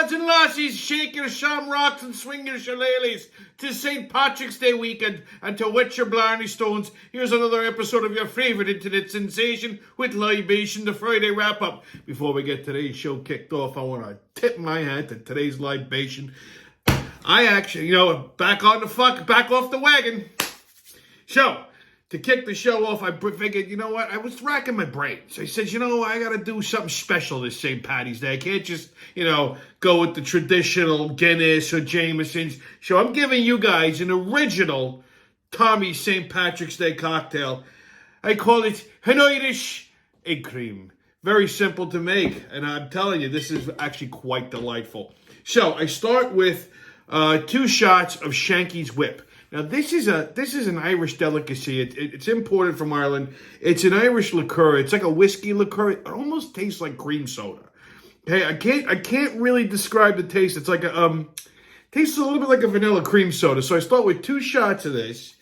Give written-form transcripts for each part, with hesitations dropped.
lads and lassies, shake your shamrocks and swing your shillelaghs. 'Tis St. Patrick's Day weekend, and to wet your blarney stones, here's another episode of your favourite internet sensation with Libation, the Friday wrap-up. Before we get today's show kicked off, I want to tip my hat to today's Libation. I actually, back off the wagon. So, to kick the show off, I figured, I was racking my brain. So I said, I got to do something special this St. Paddy's Day. I can't just, go with the traditional Guinness or Jameson's. So I'm giving you guys an original Tommy's St. Patrick's Day cocktail. I call it an Irish egg cream. Very simple to make. And I'm telling you, this is actually quite delightful. So I start with 2 shots of Shanky's Whip. Now, this is an Irish delicacy. It's imported from Ireland. It's an Irish liqueur. It's like a whiskey liqueur. It almost tastes like cream soda. Okay, I can't really describe the taste. It's like tastes a little bit like a vanilla cream soda. So I start with 2 shots of this,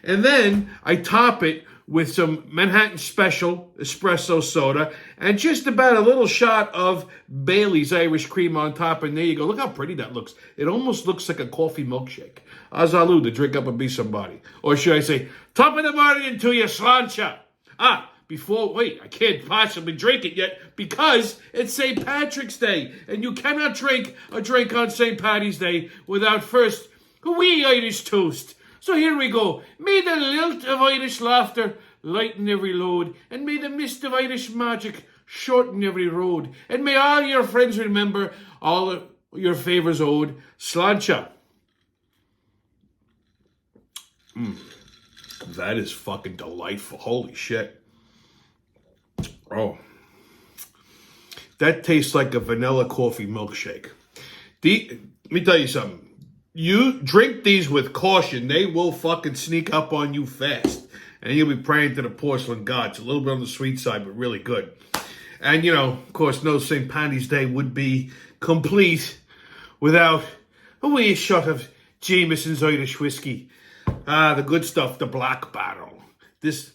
and then I top it with some Manhattan Special espresso soda and just about a little shot of Bailey's Irish cream on top. And there you go. Look how pretty that looks. It almost looks like a coffee milkshake. Azalu, to drink up and be somebody. Or should I say, top of the morning to your slancha. Wait, I can't possibly drink it yet because it's St. Patrick's Day. And you cannot drink a drink on St. Paddy's Day without first a wee Irish toast. So here we go. May the lilt of Irish laughter lighten every load, and may the mist of Irish magic shorten every road, and may all your friends remember all of your favours owed. Slancha. That is fucking delightful. Holy shit. Oh. That tastes like a vanilla coffee milkshake. Let me tell you something. You drink these with caution. They will fucking sneak up on you fast. And you'll be praying to the porcelain gods. A little bit on the sweet side, but really good. And, of course, no St. Paddy's Day would be complete without a wee shot of Jameson's Irish whiskey. The good stuff, the Black Barrel. This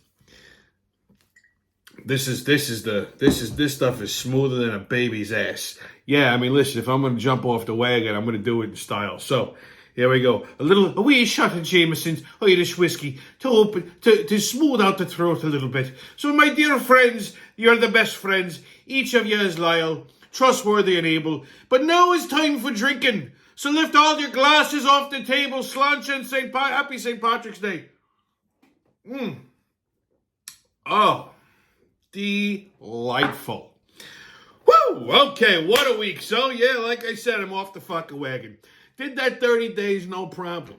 stuff is smoother than a baby's ass. Yeah, I mean, listen, if I'm going to jump off the wagon, I'm going to do it in style. So, here we go. A wee shot of Jameson's Irish whiskey to smooth out the throat a little bit. So, my dear friends, you're the best friends. Each of you is loyal, trustworthy and able. But now is time for drinking. So lift all your glasses off the table. Slancha and Happy St. Patrick's Day. Oh, delightful. Woo! Okay, what a week. So, yeah, like I said, I'm off the fucking wagon. Did that 30 days, no problem.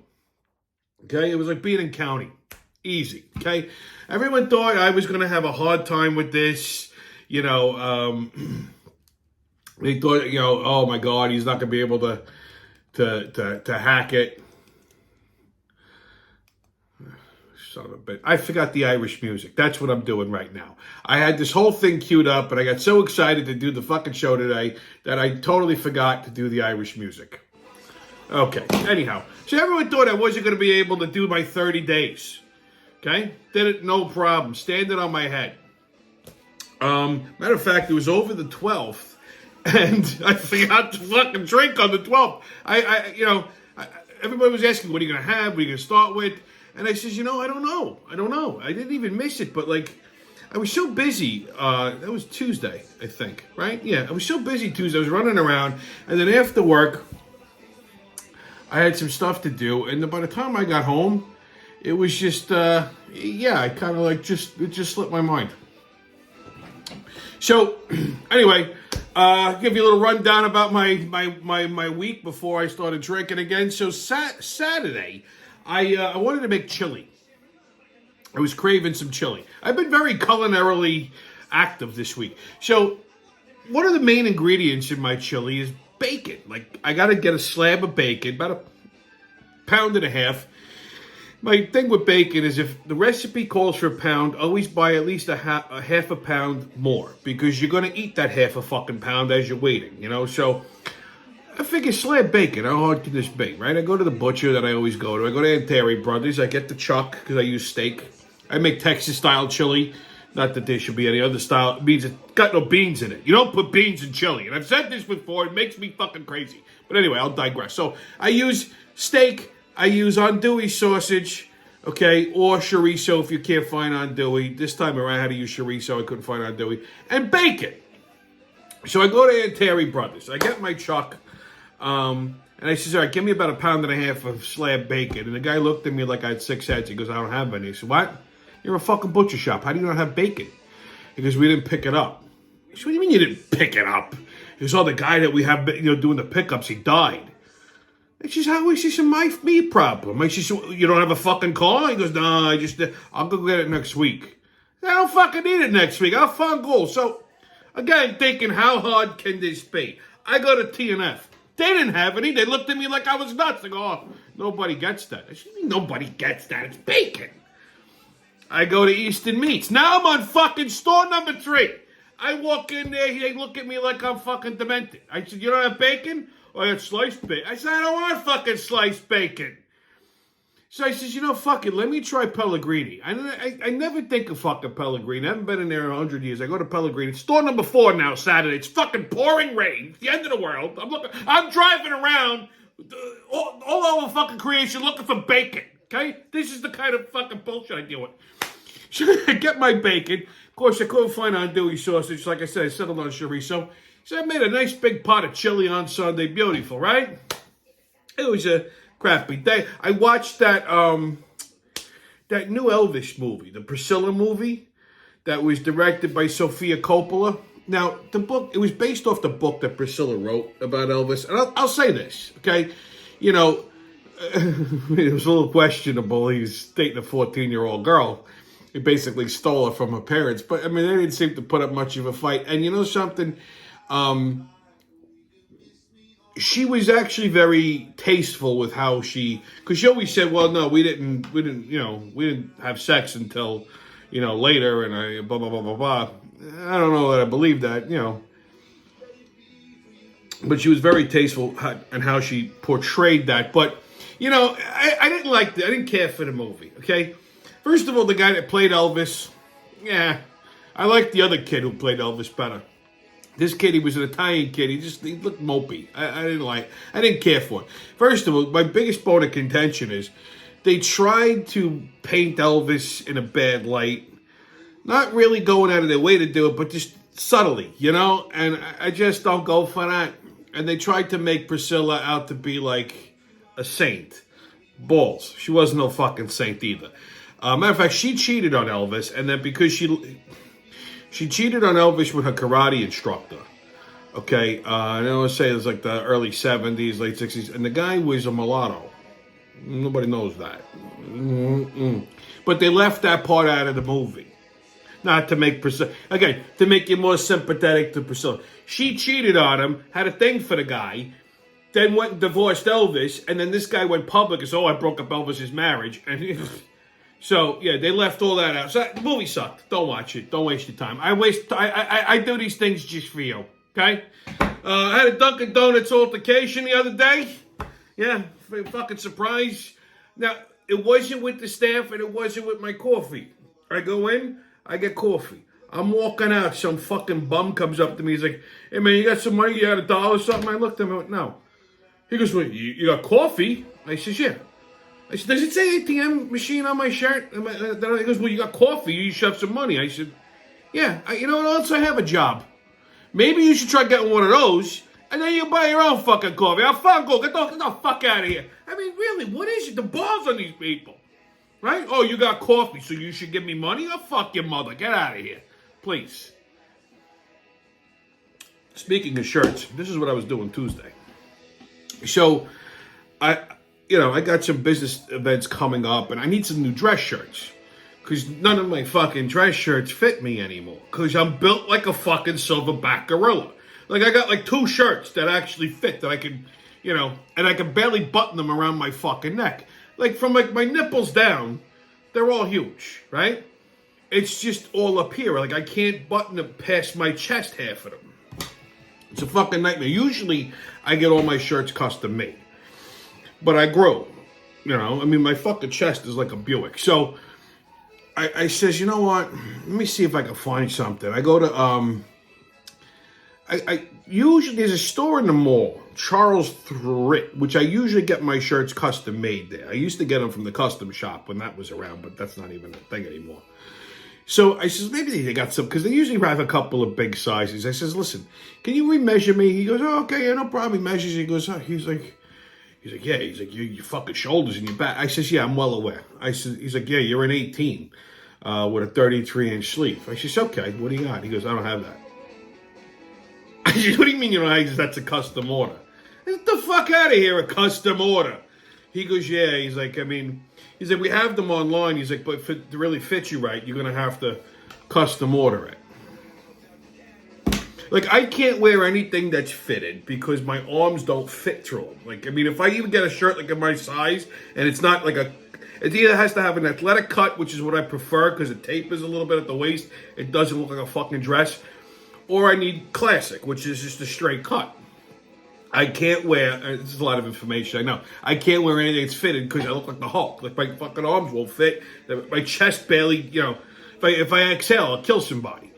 Okay, it was like being in county. Easy, okay? Everyone thought I was going to have a hard time with this. They thought, oh my God, he's not going to be able to hack it. Son of a bitch. I forgot the Irish music. That's what I'm doing right now. I had this whole thing queued up, but I got so excited to do the fucking show today that I totally forgot to do the Irish music. Okay, anyhow. So everyone thought I wasn't going to be able to do my 30 days. Okay? Did it, no problem. Standing on my head. Matter of fact, it was over the 12th, and I forgot to fucking drink on the 12th. Everybody was asking, what are you going to have? What are you going to start with? And I says, I don't know. I didn't even miss it, but I was so busy. That was Tuesday, I think, right? Yeah, I was so busy Tuesday. I was running around, and then after work, I had some stuff to do, and by the time I got home, it was just, I kind of it just slipped my mind. So, anyway, give you a little rundown about my week before I started drinking again. So, Saturday, I wanted to make chili. I was craving some chili. I've been very culinarily active this week. So, one of the main ingredients in my chili is bacon. I got to get a slab of bacon, about 1.5 pounds. My thing with bacon is if the recipe calls for a pound, always buy at least a half a pound more because you're going to eat that half a fucking pound as you're waiting, So I figure slab bacon, how hard can this be, right? I go to the butcher that I always go to. I go to Aunt Terry Brothers. I get the chuck because I use steak. I make Texas-style chili. Not that there should be any other style. It means it's got no beans in it. You don't put beans in chili. And I've said this before. It makes me fucking crazy. But anyway, I'll digress. So I use steak. I use andouille sausage. Okay, or chorizo if you can't find andouille. This time around I had to use chorizo. I couldn't find andouille. And bacon. So I go to Aunt Terry Brothers. I get my chuck. And I says, all right, give me about 1.5 pounds of slab bacon. And the guy looked at me like I had 6 heads. He goes, I don't have any. I said, what? You're a fucking butcher shop. How do you not have bacon? He goes, we didn't pick it up. I said, what do you mean you didn't pick it up? He goes, oh, the guy that we have, doing the pickups, he died. I says, how is this me problem? I says, you don't have a fucking car? He goes, no, I'll go get it next week. I don't fucking need it next week. I'll fucking go. So, again, thinking, how hard can this be? I go to T&F. They didn't have any. They looked at me like I was nuts. They go, oh, nobody gets that. I said, nobody gets that. It's bacon. I go to Eastern Meats. Now I'm on fucking store number 3. I walk in there. They look at me like I'm fucking demented. I said, you don't have bacon? Oh, I have sliced bacon. I said, I don't want fucking sliced bacon. So I says, fuck it. Let me try Pellegrini. I never think of fucking Pellegrini. I haven't been in there in 100 years. I go to Pellegrini. It's store number 4 now, Saturday. It's fucking pouring rain. It's the end of the world. I'm driving around all over fucking creation looking for bacon. Okay? This is the kind of fucking bullshit I deal with. So I get my bacon. Of course, I couldn't find andouille sausage. Like I said, I settled on chorizo. So I made a nice big pot of chili on Sunday. Beautiful, right? It was a crappy day. I watched that new Elvis movie, the Priscilla movie, that was directed by Sofia Coppola. Now, the book, it was based off the book that Priscilla wrote about Elvis. And I'll say this, okay? It was a little questionable. He was dating a 14-year-old girl. He basically stole her from her parents. But, they didn't seem to put up much of a fight. And you know something? She was actually very tasteful with how because she always said, well, no, we didn't have sex until, later. And I, blah, blah, blah, blah, blah. I don't know that I believe that, But she was very tasteful in how she portrayed that. But, I didn't like I didn't care for the movie, okay? First of all, the guy that played Elvis, yeah, I liked the other kid who played Elvis better. This kid, he was an Italian kid. He looked mopey. I didn't care for it. First of all, my biggest bone of contention is they tried to paint Elvis in a bad light. Not really going out of their way to do it, but just subtly, And I just don't go for that. And they tried to make Priscilla out to be like a saint. Balls. She wasn't no fucking saint either. Matter of fact, she cheated on Elvis, and then because she cheated on Elvis with her karate instructor. Okay, I want to say it was like the early 70s, late 60s, and the guy was a mulatto. Nobody knows that. But they left that part out of the movie. Not to make Priscilla, again, to make you more sympathetic to Priscilla. She cheated on him, had a thing for the guy, then went and divorced Elvis, and then this guy went public and said, oh, I broke up Elvis's marriage. And so, yeah, they left all that out. So the movie sucked. Don't watch it. Don't waste your time. I do these things just for you, okay? I had a Dunkin' Donuts altercation the other day. Yeah, fucking surprise. Now, it wasn't with the staff and it wasn't with my coffee. I go in, I get coffee. I'm walking out. Some fucking bum comes up to me. He's like, hey, man, you got some money? You got $1 or something? I looked at him and went, no. He goes, well, you got coffee? I says, yeah. I said, does it say ATM machine on my shirt? He goes, well, you got coffee. You should have some money. I said, yeah. You know what else? I have a job. Maybe you should try getting one of those, and then you buy your own fucking coffee. I'll fucking go. Get the fuck out of here. Really, what is it? The balls on these people. Right? Oh, you got coffee, so you should give me money? Oh, fuck your mother. Get out of here. Please. Speaking of shirts, this is what I was doing Tuesday. So, I got some business events coming up, and I need some new dress shirts. Because none of my fucking dress shirts fit me anymore. Because I'm built like a fucking silverback gorilla. Like, I got like 2 shirts that actually fit, that I can, and I can barely button them around my fucking neck. Like, from like my nipples down, they're all huge, right? It's just all up here. Like, I can't button them past my chest, half of them. It's a fucking nightmare. Usually, I get all my shirts custom made. But I grow. My fucking chest is like a Buick. So, I says, you know what? Let me see if I can find something. I go to I usually there's a store in the mall, Charles Thrift, which I usually get my shirts custom made there. I used to get them from the custom shop when that was around, but that's not even a thing anymore. So I says, maybe they got some, because they usually have a couple of big sizes. I says, listen, can you remeasure me? He goes, oh, okay, yeah, no problem. He measures. He goes, oh, he's like, yeah. He's like, your fucking shoulders and your back. I says, yeah, I'm well aware. I says, he's like, yeah, you're an 18 with a 33-inch sleeve. I says, okay, what do you got? He goes, I don't have that. I said, what do you mean you don't have that? That's a custom order. Get the fuck out of here, a custom order. He goes, yeah. He's like, I mean, he's like, we have them online. He's like, but to really fit you right, you're going to have to custom order it. Like, I can't wear anything that's fitted because my arms don't fit through them. Like, I mean, if I even get a shirt like in my size and it's not like it either has to have an athletic cut, which is what I prefer because it tapers a little bit at the waist. It doesn't look like a fucking dress. Or I need classic, which is just a straight cut. I can't wear, this is a lot of information, I know. I can't wear anything that's fitted because I look like the Hulk. Like, my fucking arms won't fit. My chest barely, if I exhale, I'll kill somebody.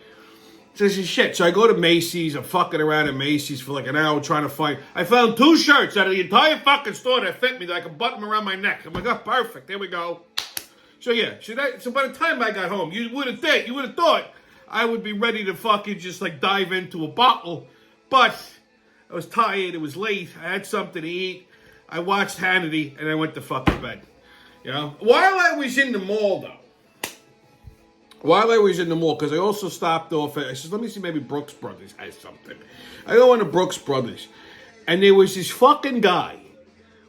So this is shit. So I go to Macy's. I'm fucking around at Macy's for like an hour trying to find. I found 2 shirts out of the entire fucking store that fit me that I can button them around my neck. I'm like, oh, perfect. There we go. So yeah. So by the time I got home, you would have thought I would be ready to fucking just like dive into a bottle. But I was tired. It was late. I had something to eat. I watched Hannity and I went to fucking bed. You know? While I was in the mall, though. Because I also stopped off at, I said, let me see, maybe Brooks Brothers has something. I go into Brooks Brothers, and there was this fucking guy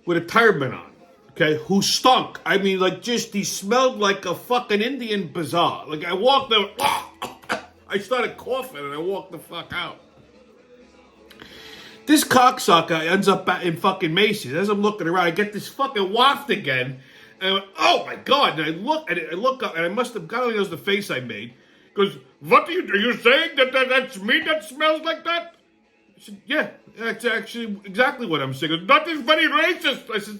with a turban on, okay, who stunk. I mean, like, just, he smelled like a fucking Indian bazaar. Like, I walked there, I started coughing, and I walked the fuck out. This cocksucker ends up in fucking Macy's. As I'm looking around, I get this fucking waft again. And I went, oh my God. And I look up, and I must have, God only knows the face I made. He goes, are you saying that's me that smells like that? I said, yeah, that's actually exactly what I'm saying. He goes, nothing's very racist. I said,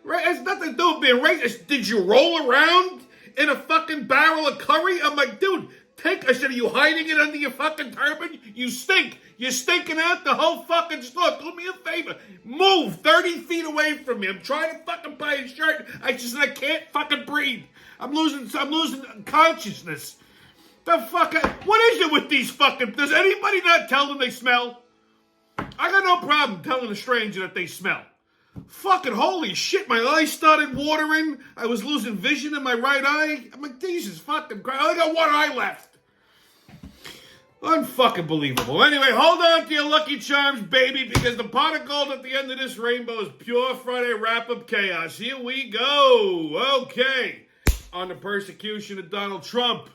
right, it has nothing to do with being racist. Did you roll around in a fucking barrel of curry? I'm like, dude, I said, are you hiding it under your fucking turban? You stink. You're stinking out the whole fucking store. Do me a favor. Move 30 feet away from me. I'm trying to fucking buy a shirt. I can't fucking breathe. I'm losing consciousness. The fuck? What is it with these fucking, does anybody not tell them they smell? I got no problem telling a stranger that they smell. Fucking holy shit, my eyes started watering. I was losing vision in my right eye. I'm like, Jesus fucking Christ. I only got one eye left. Unfucking believable. Anyway, hold on to your Lucky Charms, baby, because the pot of gold at the end of this rainbow is pure Friday wrap-up chaos. Here we go. Okay. On the persecution of Donald Trump.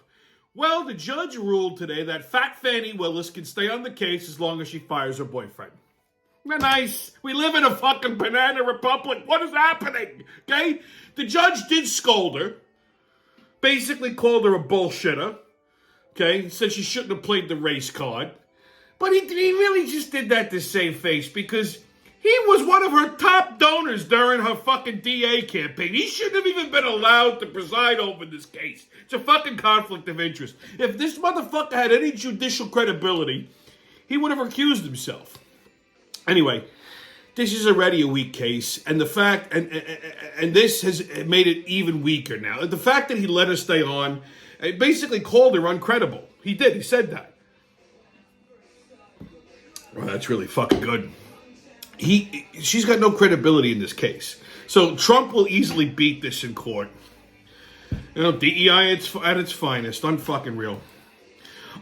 Well, the judge ruled today that Fat Fannie Willis can stay on the case as long as she fires her boyfriend. Nice. We live in a fucking banana republic. What is happening? Okay? The judge did scold her. Basically called her a bullshitter. Okay, said she shouldn't have played the race card. But he really just did that to save face because he was one of her top donors during her fucking DA campaign. He shouldn't have even been allowed to preside over this case. It's a fucking conflict of interest. If this motherfucker had any judicial credibility, he would have recused himself. Anyway, this is already a weak case, and the fact, and this has made it even weaker now. The fact that he let her stay on, it basically called her uncredible. He did. He said that. Well, that's really fucking good. She's got no credibility in this case. So Trump will easily beat this in court. You know, DEI at its finest. Unfucking real.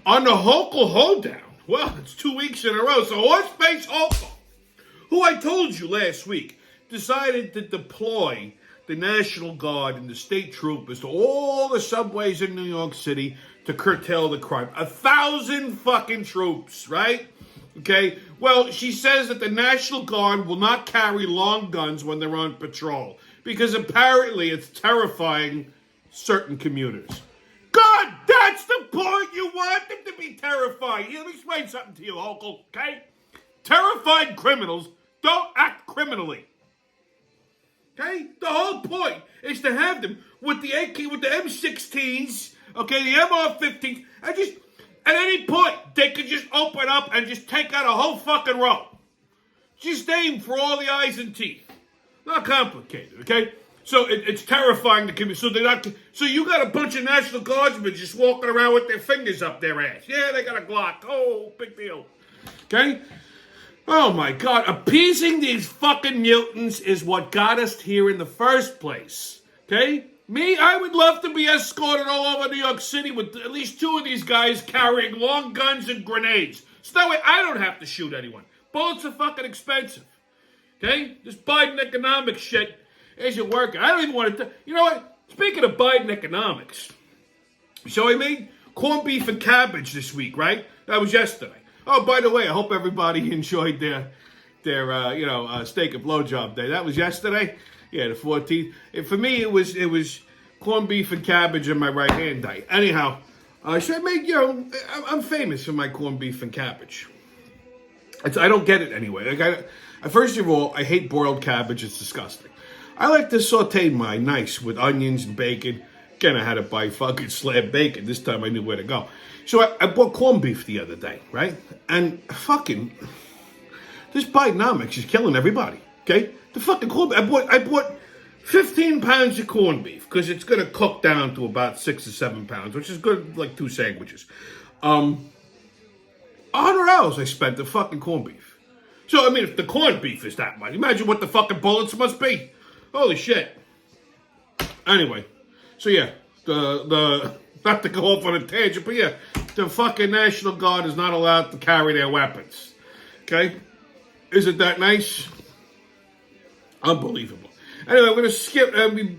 On the Hochul hoedown. Well, it's 2 weeks in a row. So Horseface Hochul, who I told you last week, decided to deploy the National Guard and the state troopers to all the subways in New York City to curtail the crime. 1,000 fucking troops, right? Okay? Well, she says that the National Guard will not carry long guns when they're on patrol because apparently it's terrifying certain commuters. God, that's the point. You want them to be terrified. Here, let me explain something to you, Hochul, okay? Terrified criminals don't act criminally. Okay? The whole point is to have them with the AK, with the M16s, okay, the MR15s, and just, at any point, they could just open up and just take out a whole fucking row. Just aim for all the eyes and teeth. Not complicated, okay? So it's terrifying to commit. So you got a bunch of National Guardsmen just walking around with their fingers up their ass. Yeah, they got a Glock. Oh, big deal. Okay? Oh my God. Appeasing these fucking mutants is what got us here in the first place. Okay? Me, I would love to be escorted all over New York City with at least two of these guys carrying long guns and grenades. So that way I don't have to shoot anyone. Bullets are fucking expensive. Okay? This Biden economics shit isn't working. I don't even want to... You know what? Speaking of Biden economics, so I made corned beef and cabbage this week, right? That was yesterday. Oh, by the way, I hope everybody enjoyed their steak and blowjob day. That was yesterday. Yeah, the 14th. And for me, it was corned beef and cabbage on my right hand day. Anyhow, so I made, I'm famous for my corned beef and cabbage. I don't get it anyway. First of all, I hate boiled cabbage. It's disgusting. I like to saute mine nice with onions and bacon. Again, I had to buy fucking slab bacon. This time I knew where to go. So I bought corned beef the other day, right? And fucking, this Bidenomics is killing everybody, okay? The fucking corned beef. I bought 15 pounds of corned beef because it's going to cook down to about 6 or 7 pounds, which is good, like 2 sandwiches. $100 I spent the fucking corned beef. So, I mean, if the corned beef is that much, imagine what the fucking bullets must be. Holy shit. Anyway, so yeah, the not to go off on a tangent, but yeah, the fucking National Guard is not allowed to carry their weapons. Okay? Isn't that nice? Unbelievable. Anyway, we're going to skip.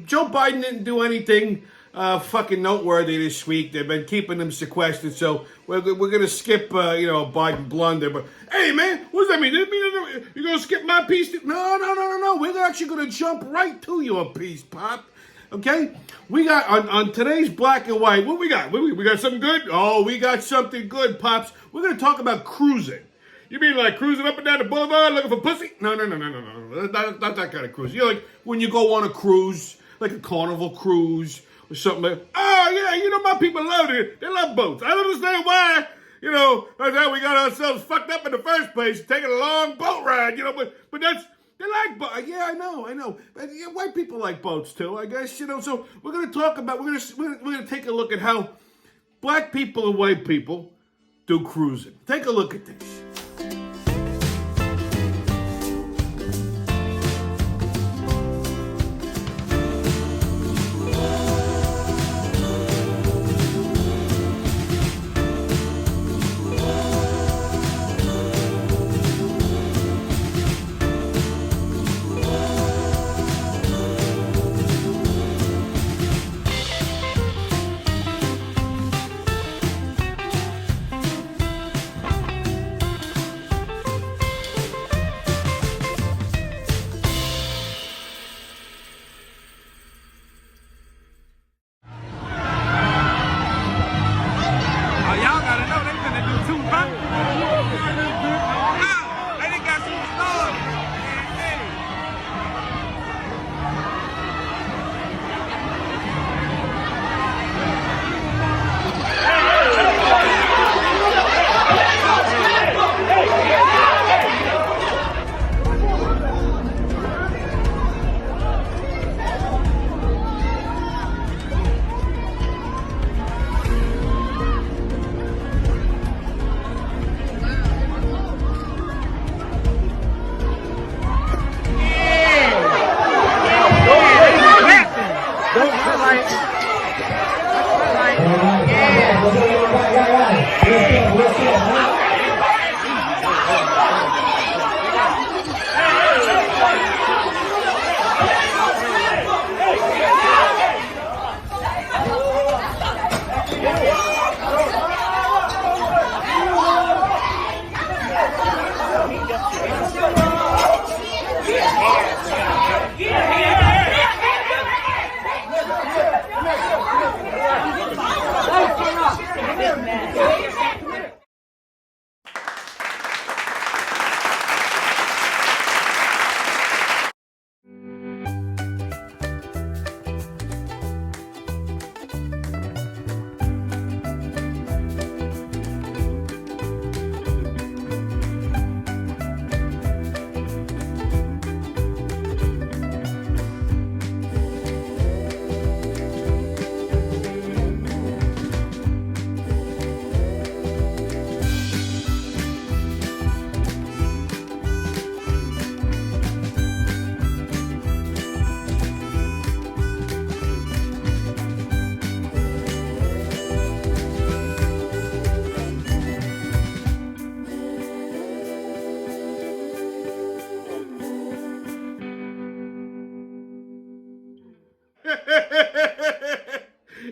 Joe Biden didn't do anything fucking noteworthy this week. They've been keeping them sequestered, so we're going to skip, Biden blunder. But, hey, man, what does that mean? Does that mean you're going to skip my piece? No. We're actually going to jump right to your piece, Pop. Okay? We got, on today's Black and White, what we got? We got something good? Oh, we got something good, Pops. We're going to talk about cruising. You mean like cruising up and down the boulevard looking for pussy? No. Not that kind of cruise. You know, like when you go on a cruise, like a Carnival cruise or something like, oh, yeah, my people love it. They love boats. I don't understand why, that's how we got ourselves fucked up in the first place, taking a long boat ride, but that's, they like boats. Yeah, I know. But, yeah, white people like boats too, I guess, so we're going to talk about, we're going to take a look at how black people and white people do cruising. Take a look at this.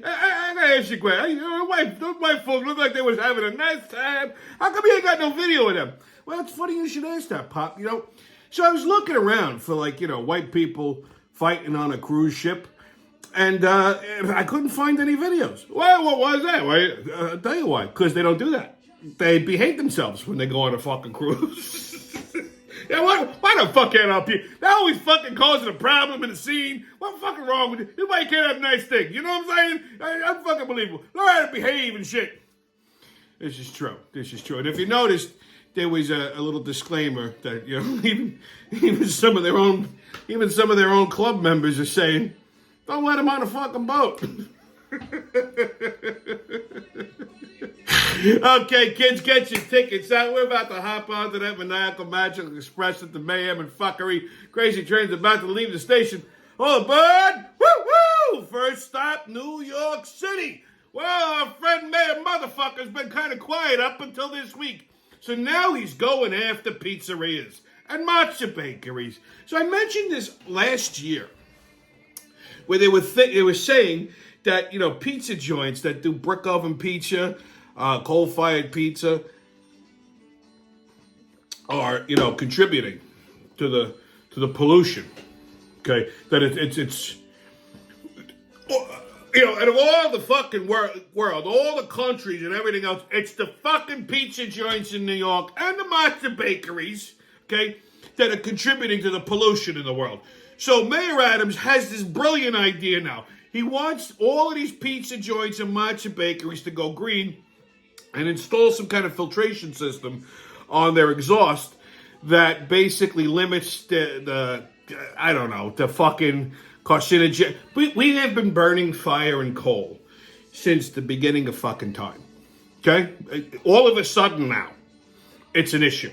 I gotta ask you, Gwen. Those white folks look like they was having a nice time. How come you ain't got no video of them? Well, it's funny you should ask that, Pop. So I was looking around for white people fighting on a cruise ship, and I couldn't find any videos. Well, what was that? Well, I'll tell you why. Because they don't do that. They behave themselves when they go on a fucking cruise. Yeah, why the fuck can't help you? They're always fucking causing a problem in the scene. What's fucking wrong with you? Everybody can't have nice things. You know what I'm saying? I'm fucking believable. Learn how to behave and shit. This is true. And if you noticed, there was a little disclaimer that even some of their own club members are saying, don't let them on a fucking boat. Okay, kids, get your tickets out. We're about to hop onto that maniacal magical express at the mayhem and fuckery. Crazy train's about to leave the station. All aboard! Woo-woo! First stop, New York City. Well, our friend Mayor Motherfucker's been kind of quiet up until this week. So now he's going after pizzerias and matcha bakeries. So I mentioned this last year where they were saying that, pizza joints that do brick oven pizza, coal-fired pizza are, contributing to the pollution. Okay, that it's out of all the fucking world, all the countries and everything else, it's the fucking pizza joints in New York and the matcha bakeries, okay, that are contributing to the pollution in the world. So Mayor Adams has this brilliant idea now. He wants all of these pizza joints and matcha bakeries to go green and install some kind of filtration system on their exhaust that basically limits the fucking carcinogen. We have been burning fire and coal since the beginning of fucking time. Okay? All of a sudden now, it's an issue.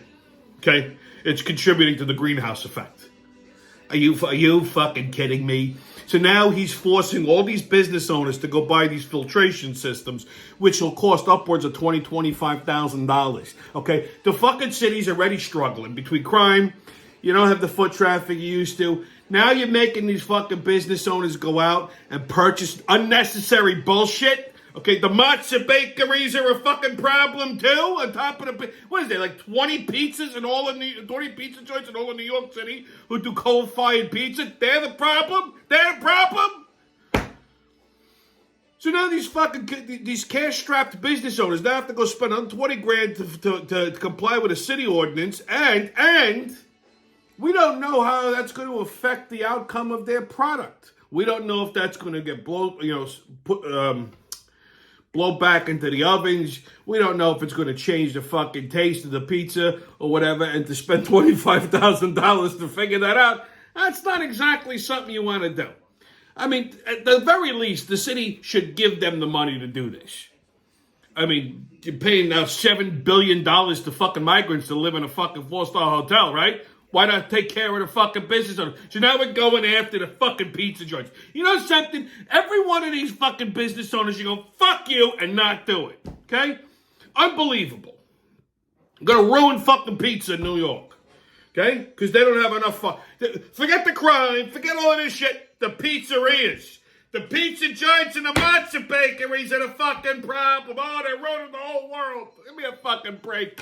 Okay? It's contributing to the greenhouse effect. Are you fucking kidding me? So now he's forcing all these business owners to go buy these filtration systems, which will cost upwards of $25,000. Okay? The fucking city's already struggling between crime. You don't have the foot traffic you used to. Now you're making these fucking business owners go out and purchase unnecessary bullshit. Okay, the matzo bakeries are a fucking problem too. On top of what is there, like 20 pizzas and 20 pizza joints in all of New York City who do coal-fired pizza? They're the problem. So now these cash-strapped business owners now have to go spend $120,000 to comply with a city ordinance, and we don't know how that's going to affect the outcome of their product. We don't know if that's going to get blow back into the ovens. We don't know if it's going to change the fucking taste of the pizza or whatever, and to spend $25,000 to figure that out, that's not exactly something you want to do. I mean, at the very least, the city should give them the money to do this. I mean, you're paying now $7 billion to fucking migrants to live in a fucking 4-star hotel, right? Why not take care of the fucking business owners? So now we're going after the fucking pizza joints. You know something? Every one of these fucking business owners, you go, fuck you, and not do it. Okay? Unbelievable. I'm going to ruin fucking pizza in New York. Okay? Because they don't have enough fun. Forget the crime. Forget all of this shit. The pizzerias. The pizza joints and the matcha bakeries are the fucking problem. Oh, they're ruining the whole world. Give me a fucking break.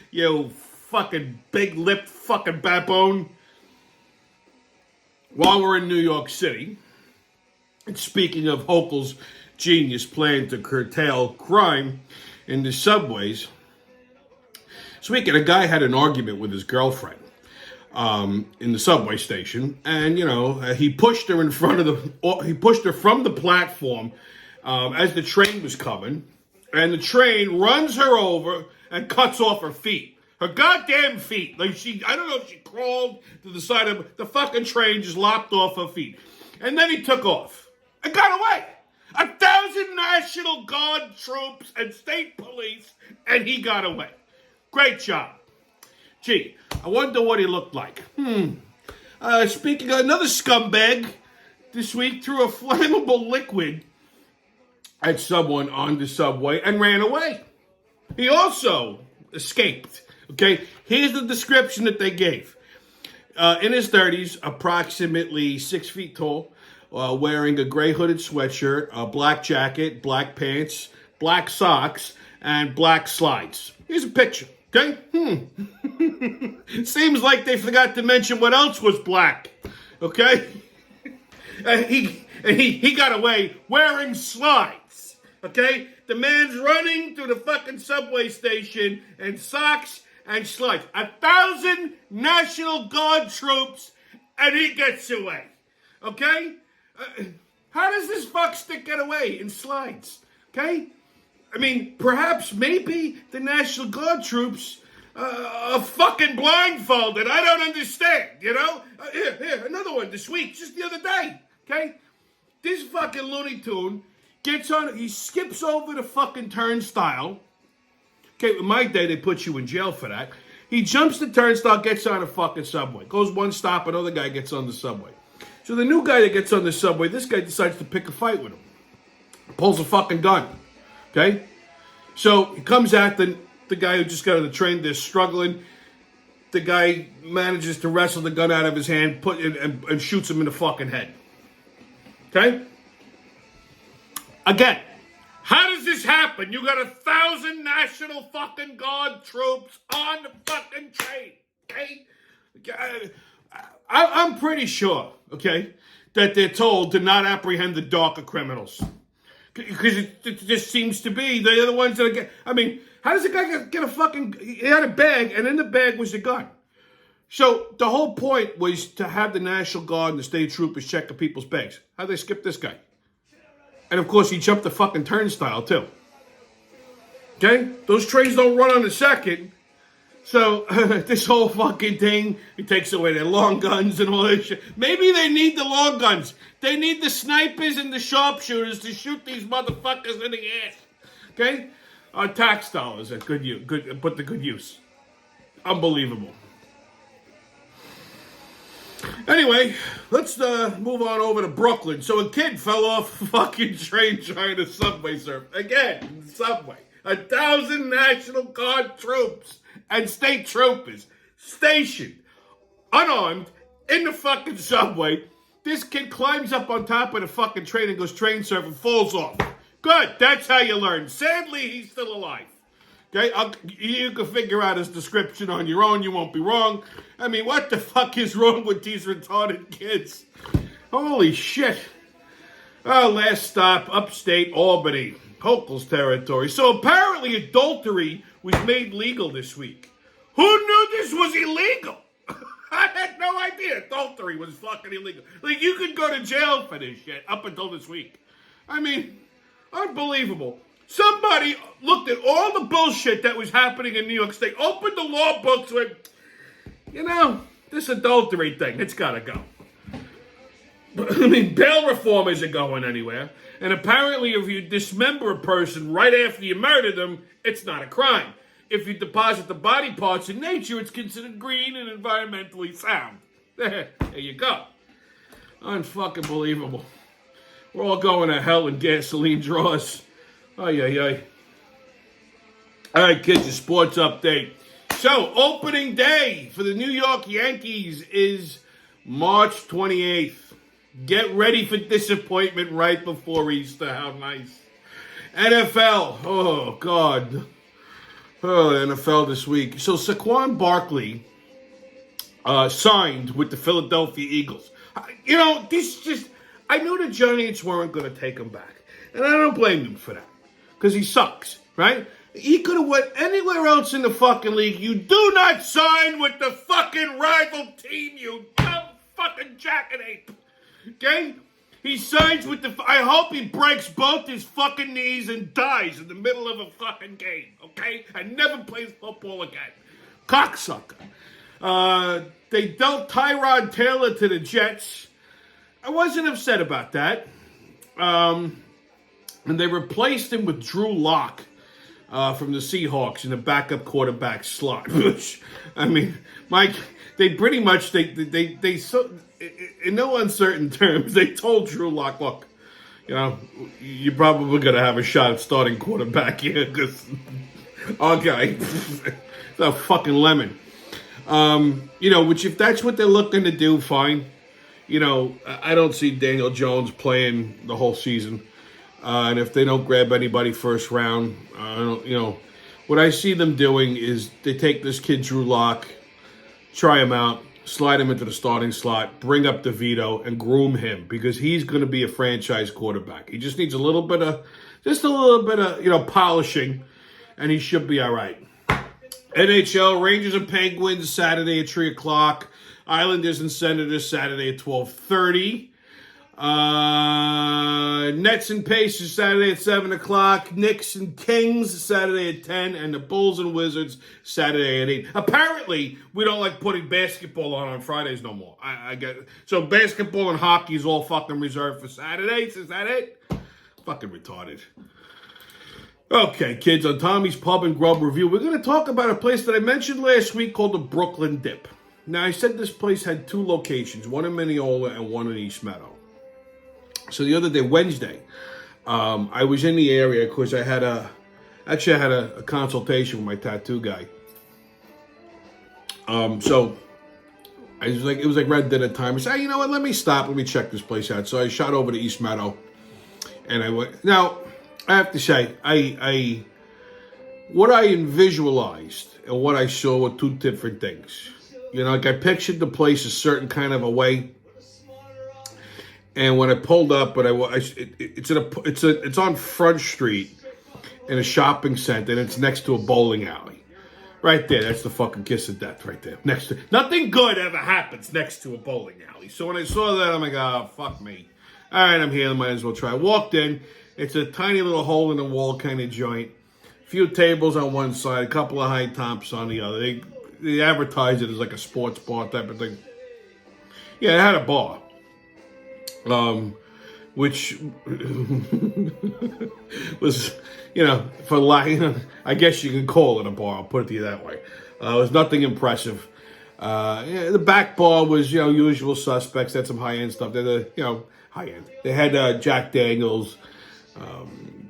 You fucking big-lipped fucking baboon. While we're in New York City, and speaking of Hochul's genius plan to curtail crime in the subways, this weekend a guy had an argument with his girlfriend in the subway station, and he pushed her from the platform as the train was coming, and the train runs her over and cuts off her feet. Her goddamn feet. I don't know if she crawled to the side of the fucking train, just lopped off her feet. And then he took off and got away. 1,000 National Guard troops and state police, and he got away. Great job. Gee, I wonder what he looked like. Speaking of another scumbag, this week threw a flammable liquid at someone on the subway and ran away. He also escaped. Okay, here's the description that they gave. In his 30s, approximately 6 feet tall, wearing a gray hooded sweatshirt, a black jacket, black pants, black socks, and black slides. Here's a picture, okay? Seems like they forgot to mention what else was black, okay? And he got away wearing slides, okay? The man's running through the fucking subway station in socks and slides. 1,000 National Guard troops, and he gets away, okay? How does this fuckstick get away in slides, okay? I mean, perhaps, maybe the National Guard troops are fucking blindfolded. I don't understand, you know? Here, another one this week, just the other day, okay? This fucking Looney Tune gets on, he skips over the fucking turnstile. Okay, in my day, they put you in jail for that. He jumps the turnstile, gets on a fucking subway. Goes one stop, another guy gets on the subway. So the new guy that gets on the subway, this guy decides to pick a fight with him. Pulls a fucking gun. Okay? So he comes at the guy who just got on the train. They're struggling. The guy manages to wrestle the gun out of his hand, and shoots him in the fucking head. Okay? Again, how does this happen? You got 1,000 National fucking Guard troops on the fucking train. Okay? I'm pretty sure, okay, that they're told to not apprehend the darker criminals. Because it just seems to be they're the ones that are getting... I mean, how does a guy get a fucking... He had a bag, and in the bag was a gun. So the whole point was to have the National Guard and the state troopers check the people's bags. How'd they skip this guy? And, of course, he jumped the fucking turnstile, too. Okay? Those trains don't run on a second. So, this whole fucking thing, it takes away their long guns and all that shit. Maybe they need the long guns. They need the snipers and the sharpshooters to shoot these motherfuckers in the ass. Okay? Our tax dollars are put to good use. Unbelievable. Anyway, let's move on over to Brooklyn. So a kid fell off a fucking train trying to subway surf. Again, subway. 1,000 National Guard troops and state troopers stationed, unarmed, in the fucking subway. This kid climbs up on top of the fucking train and goes train surfing, falls off. Good, that's how you learn. Sadly, he's still alive. Okay, you can figure out his description on your own. You won't be wrong. I mean, what the fuck is wrong with these retarded kids? Holy shit. Oh, last stop, upstate Albany, Hochul's territory. So apparently adultery was made legal this week. Who knew this was illegal? I had no idea adultery was fucking illegal. Like, you could go to jail for this shit up until this week. I mean, unbelievable. Somebody looked at all the bullshit that was happening in New York State, opened the law books with, you know, this adultery thing, it's got to go. I mean, bail reform isn't going anywhere. And apparently if you dismember a person right after you murder them, it's not a crime. If you deposit the body parts in nature, it's considered green and environmentally sound. There you go. Unfucking believable. We're all going to hell in gasoline draws. Ay, ay, ay. All right, kids, a sports update. So, opening day for the New York Yankees is March 28th. Get ready for disappointment right before Easter. How nice. NFL. Oh, God. Oh, NFL this week. So, Saquon Barkley signed with the Philadelphia Eagles. You know, I knew the Giants weren't going to take him back. And I don't blame them for that. Because he sucks, right? He could have went anywhere else in the fucking league. You do not sign with the fucking rival team, you dumb fucking jackanape. Okay? He signs with the... I hope he breaks both his fucking knees and dies in the middle of a fucking game, okay? And never plays football again. Cocksucker. They dealt Tyrod Taylor to the Jets. I wasn't upset about that. And they replaced him with Drew Lock from the Seahawks in the backup quarterback slot. Which, I mean, Mike, they pretty much, they so, in no uncertain terms, they told Drew Lock, look, you know, you're probably going to have a shot at starting quarterback here because, okay, it's a fucking lemon. You know, which if that's what they're looking to do, fine. I don't see Daniel Jones playing the whole season. And if they don't grab anybody first round, what I see them doing is they take this kid Drew Lock, try him out, slide him into the starting slot, bring up DeVito, and groom him because he's going to be a franchise quarterback. He just needs a little bit of polishing, and he should be all right. NHL, Rangers and Penguins, Saturday at 3 o'clock. Islanders and Senators, Saturday at 12:30. Nets and Pacers, Saturday at 7 o'clock. Knicks and Kings, Saturday at 10. And the Bulls and Wizards, Saturday at 8. Apparently, we don't like putting basketball on Fridays no more. I get it. So basketball and hockey is all fucking reserved for Saturdays. Is that it? Fucking retarded. Okay, kids, on Tommy's Pub and Grub Review, we're going to talk about a place that I mentioned last week called the Brooklyn Dip. Now, I said this place had 2 locations, one in Mineola and one in East Meadow. So the other day, Wednesday, I was in the area because I had a consultation with my tattoo guy. So it was like red dinner time. I said, hey, you know what? Let me stop. Let me check this place out. So I shot over to East Meadow, and I went. Now I have to say, what I visualized and what I saw were 2 different things. I pictured the place a certain kind of a way. And when I pulled up, it's on Front Street in a shopping center, and it's next to a bowling alley. Right there, that's the fucking kiss of death right there. Nothing good ever happens next to a bowling alley. So when I saw that, I'm like, oh, fuck me. All right, I'm here, might as well try. I walked in, it's a tiny little hole in the wall kind of joint. A few tables on one side, a couple of high tops on the other. They advertised it as like a sports bar type of thing. Yeah, it had a bar. Which was, I guess you can call it a bar. I'll put it to you that way. It was nothing impressive. The back bar was, usual suspects. They had some high-end stuff. High-end. They had Jack Daniels,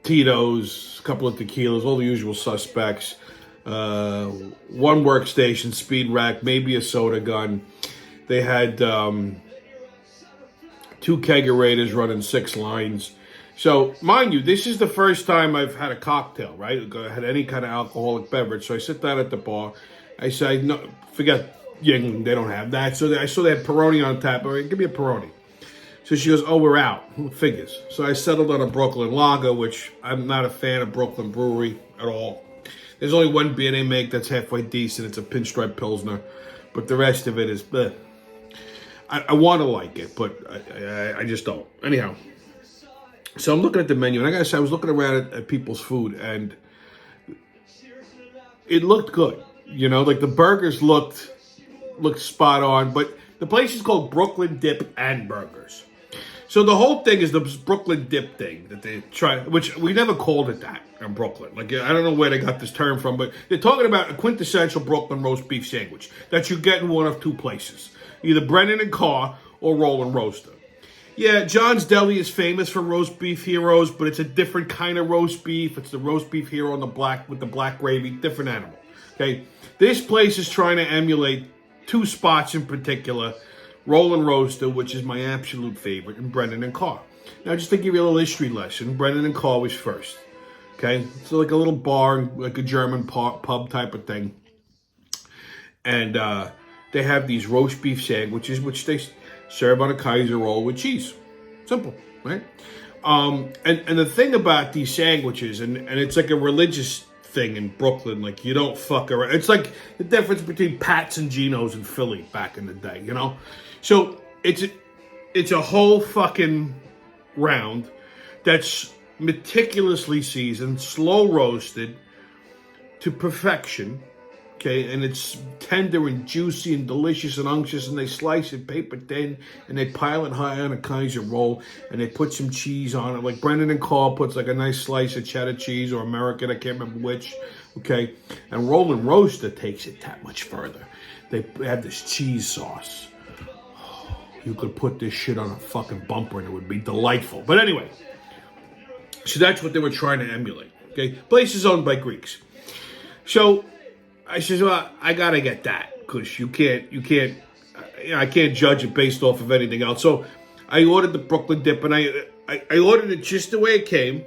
Tito's, a couple of tequilas, all the usual suspects. One workstation, speed rack, maybe a soda gun. They had 2 kegerators running 6 lines. So, mind you, this is the first time I've had a cocktail, right? I had any kind of alcoholic beverage. So I sit down at the bar. I say, no, forget Yingling, they don't have that. So I saw they had Peroni on tap. All right, give me a Peroni. So she goes, oh, we're out. Figures. So I settled on a Brooklyn Lager, which I'm not a fan of Brooklyn Brewery at all. There's only one beer they make that's halfway decent. It's a Pinstripe Pilsner. But the rest of it is bleh. I want to like it, but I just don't. Anyhow, so I'm looking at the menu, and I gotta say, I was looking around at people's food, and it looked good. Like the burgers looked spot on, but the place is called Brooklyn Dip and Burgers. So the whole thing is the Brooklyn Dip thing that they try, which we never called it that in Brooklyn. Like, I don't know where they got this term from, but they're talking about a quintessential Brooklyn roast beef sandwich that you get in one of 2 places. Either Brennan and Carr or Rollin' Roaster. Yeah, John's Deli is famous for roast beef heroes, but it's a different kind of roast beef. It's the roast beef hero on the black with the black gravy, different animal. Okay, this place is trying to emulate 2 spots in particular: Rollin' Roaster, which is my absolute favorite, and Brennan and Carr. Now, just to give you a little history lesson, Brennan and Carr was first. Okay, so like a little bar, like a German pub type of thing, and they have these roast beef sandwiches, which they serve on a Kaiser roll with cheese. Simple, right? And the thing about these sandwiches, and it's like a religious thing in Brooklyn, like you don't fuck around. It's like the difference between Pat's and Geno's in Philly back in the day, So it's a whole fucking round that's meticulously seasoned, slow roasted to perfection. Okay, and it's tender and juicy and delicious and unctuous, and they slice it paper thin, and they pile it high on a Kaiser roll, and they put some cheese on it. Like Brendan and Carl puts like a nice slice of cheddar cheese or American, I can't remember which. Okay, and Rollin' Roaster takes it that much further. They have this cheese sauce. Oh, you could put this shit on a fucking bumper, and it would be delightful. But anyway, so that's what they were trying to emulate. Okay, place is owned by Greeks. So I says, well, I gotta get that because you can't. I can't judge it based off of anything else. So I ordered the Brooklyn dip, and I ordered it just the way it came,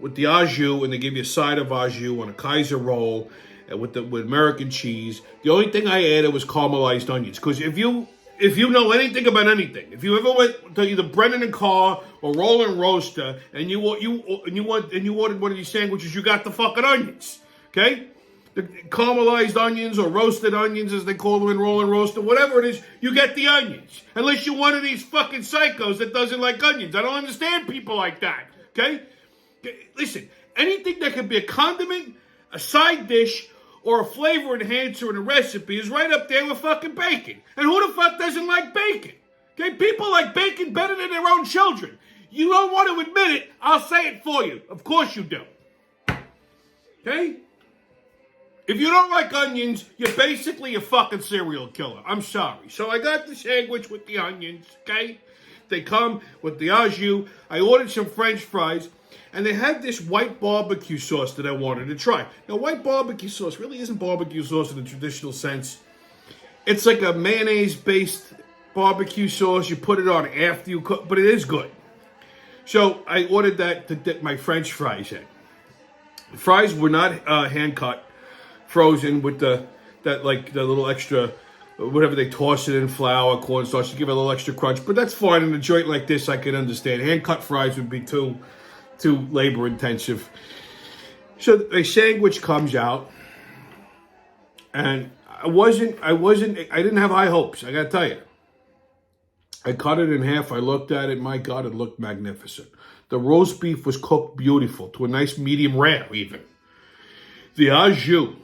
with the au jus, and they give you a side of au jus on a Kaiser roll, and with American cheese. The only thing I added was caramelized onions, because if you know anything about anything, if you ever went to either Brennan and Carr or Roland Roaster, and you ordered one of these sandwiches, you got the fucking onions, okay? The caramelized onions or roasted onions, as they call them in Roland Roaster, whatever it is, you get the onions. Unless you're one of these fucking psychos that doesn't like onions. I don't understand people like that, okay? Listen, anything that can be a condiment, a side dish, or a flavor enhancer in a recipe is right up there with fucking bacon. And who the fuck doesn't like bacon? Okay, people like bacon better than their own children. You don't want to admit it, I'll say it for you. Of course you do. Okay? If you don't like onions, you're basically a fucking serial killer. I'm sorry. So I got the sandwich with the onions, okay? They come with the au jus. I ordered some French fries. And they had this white barbecue sauce that I wanted to try. Now, white barbecue sauce really isn't barbecue sauce in the traditional sense. It's like a mayonnaise-based barbecue sauce. You put it on after you cook, but it is good. So I ordered that to dip my French fries in. The fries were not hand-cut, frozen with the little extra, whatever they toss it in, flour, cornstarch to give it a little extra crunch. But that's fine. In a joint like this, I can understand. Hand-cut fries would be too labor intensive. So a sandwich comes out, and I didn't have high hopes, I gotta tell you. I cut it in half, I looked at it, my God, it looked magnificent. The roast beef was cooked beautiful, to a nice medium rare even. The au jus,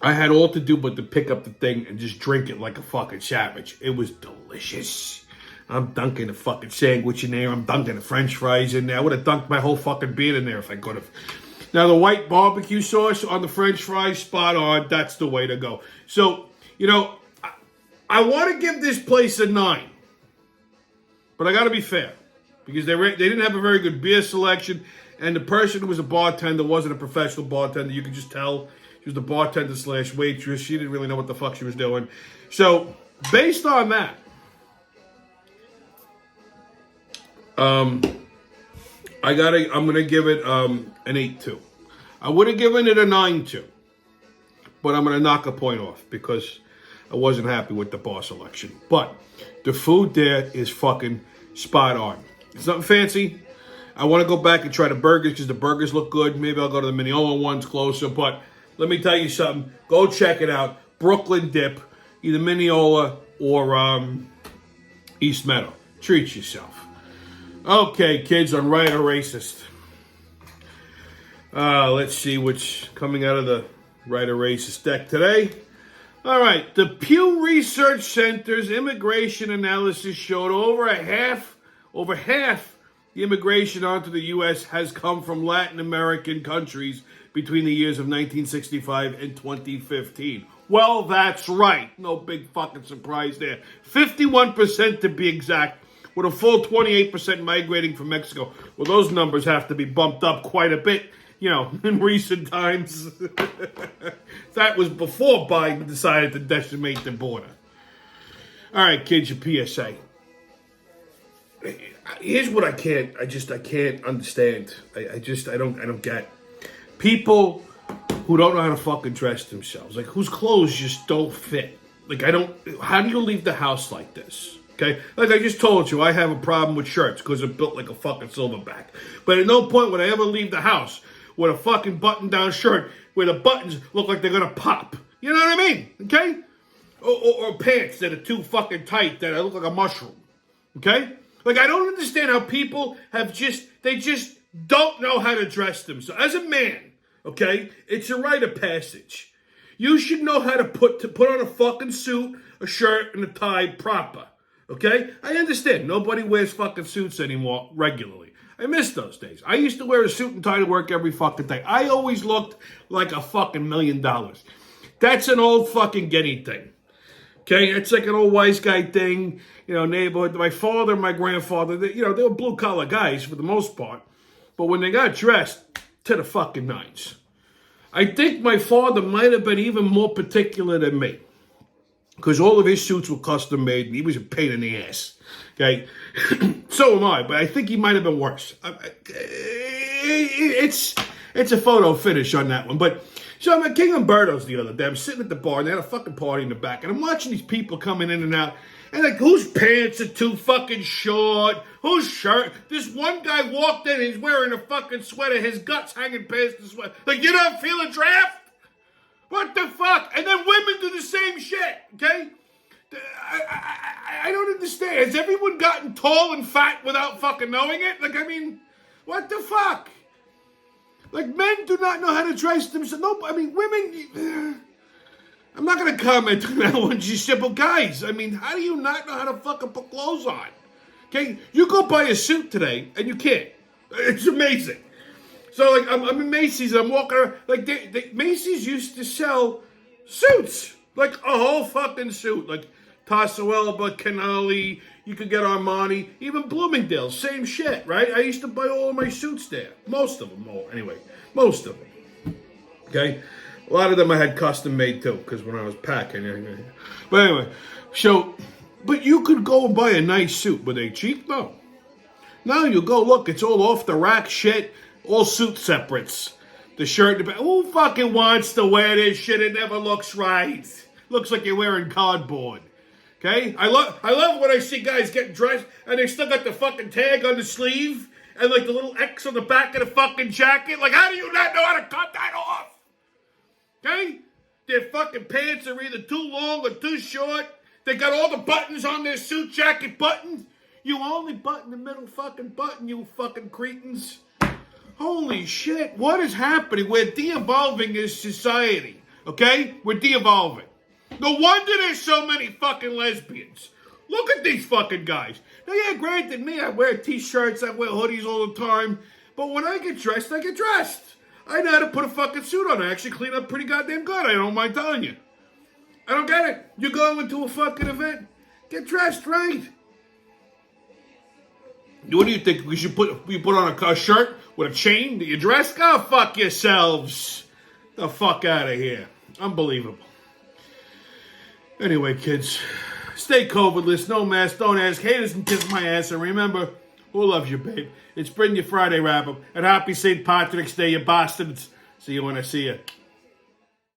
I had all to do but to pick up the thing and just drink it like a fucking savage. It was delicious. I'm dunking a fucking sandwich in there. I'm dunking the French fries in there. I would have dunked my whole fucking beer in there if I could have. Now, the white barbecue sauce on the French fries, spot on. That's the way to go. So, I want to give this place a 9. But I got to be fair. Because they didn't have a very good beer selection. And the person who was a bartender wasn't a professional bartender. You could just tell she was the bartender / waitress. She didn't really know what the fuck she was doing. So, based on that, I'm gonna give it an 8-2. I would have given it a 9-2, but I'm gonna knock a point off because I wasn't happy with the bar selection. But the food there is fucking spot on. It's nothing fancy. I want to go back and try the burgers because the burgers look good. Maybe I'll go to the Mineola ones closer. But let me tell you something. Go check it out. Brooklyn Dip, either Mineola or East Meadow. Treat yourself. Okay, kids, on Right or Racist. Let's see what's coming out of the Right or Racist deck today. All right, the Pew Research Center's immigration analysis showed over half the immigration onto the U.S. has come from Latin American countries between the years of 1965 and 2015. Well, that's right. No big fucking surprise there. 51% to be exact, with a full 28% migrating from Mexico. Well, those numbers have to be bumped up quite a bit, in recent times. That was before Biden decided to decimate the border. All right, kids, your PSA. Here's what I can't understand. I don't get. People who don't know how to fucking dress themselves. Like, whose clothes just don't fit. How do you leave the house like this? Okay? Like I just told you, I have a problem with shirts because they're built like a fucking silverback. But at no point would I ever leave the house with a fucking button-down shirt where the buttons look like they're going to pop. You know what I mean? Okay? Or pants that are too fucking tight that look like a mushroom. Okay? Like, I don't understand how people they just don't know how to dress themselves. As a man, okay, it's a rite of passage. You should know how to put on a fucking suit, a shirt, and a tie proper. Okay? I understand. Nobody wears fucking suits anymore regularly. I miss those days. I used to wear a suit and tie to work every fucking day. I always looked like a fucking $1 million. That's an old fucking Getty thing. Okay? It's like an old wise guy thing. Neighborhood. My father and my grandfather, they were blue-collar guys for the most part. But when they got dressed, to the fucking nines. I think my father might have been even more particular than me. because all of his suits were custom made, and he was a pain in the ass. Okay, so am I, but I think he might have been worse. It's a photo finish on that one, but. So I'm at King Umberto's the other day. I'm sitting at the bar, and they had a fucking party in the back, and I'm watching these people coming in and out, and like, whose pants are too fucking short? Whose shirt? This one guy walked in, he's wearing a fucking sweater, his guts hanging past the sweater. Like, you don't feel a draft? What the fuck? And then women do the same shit, okay? I don't understand. Has everyone gotten tall and fat without fucking knowing it? Like, I mean, what the fuck? Like, men do not know how to dress themselves. No, I mean, women... I'm not going to comment on that one, just simple guys. I mean, how do you not know how to fucking put clothes on? Okay? You go buy a suit today, and you can't. It's amazing. So, like, I'm in Macy's, and I'm walking around. Like, Macy's used to sell suits. Like, a whole fucking suit. Like, Tasso Elba, Canali, you could get Armani, even Bloomingdale's, same shit, right? I used to buy all of my suits there. Most of them, most of them. Okay? A lot of them I had custom made too, because when I was packing. But anyway, so, but you could go and buy a nice suit. Were they cheap? No. Now you go, look, it's all off the rack shit, all suit separates. The shirt, who fucking wants to wear this shit? It never looks right. Looks like you're wearing cardboard. Okay? I love when I see guys getting dressed and they still got the fucking tag on the sleeve and like the little X on the back of the fucking jacket. Like, how do you not know how to cut that off? Okay? Their fucking pants are either too long or too short. They got all the buttons on their suit jacket buttoned. You only button the middle fucking button, you fucking cretins. Holy shit, what is happening? We're de-evolving as society. Okay? We're de-evolving. No wonder there's so many fucking lesbians. Look at these fucking guys. Now, yeah, granted, me, I wear t-shirts, I wear hoodies all the time. But when I get dressed, I get dressed. I know how to put a fucking suit on. I actually clean up pretty goddamn good. I don't mind telling you. I don't get it. You go into a fucking event, get dressed right. What do you think? We put on a shirt with a chain? Do you dress? Go fuck yourselves. The fuck out of here. Unbelievable. Anyway, kids, stay COVIDless, no mask, don't ask, haters can kiss my ass, and remember, who loves you, babe? It's Bring Your Friday Wrap-Up, and happy St. Patrick's Day, you bastards. See you when I see you.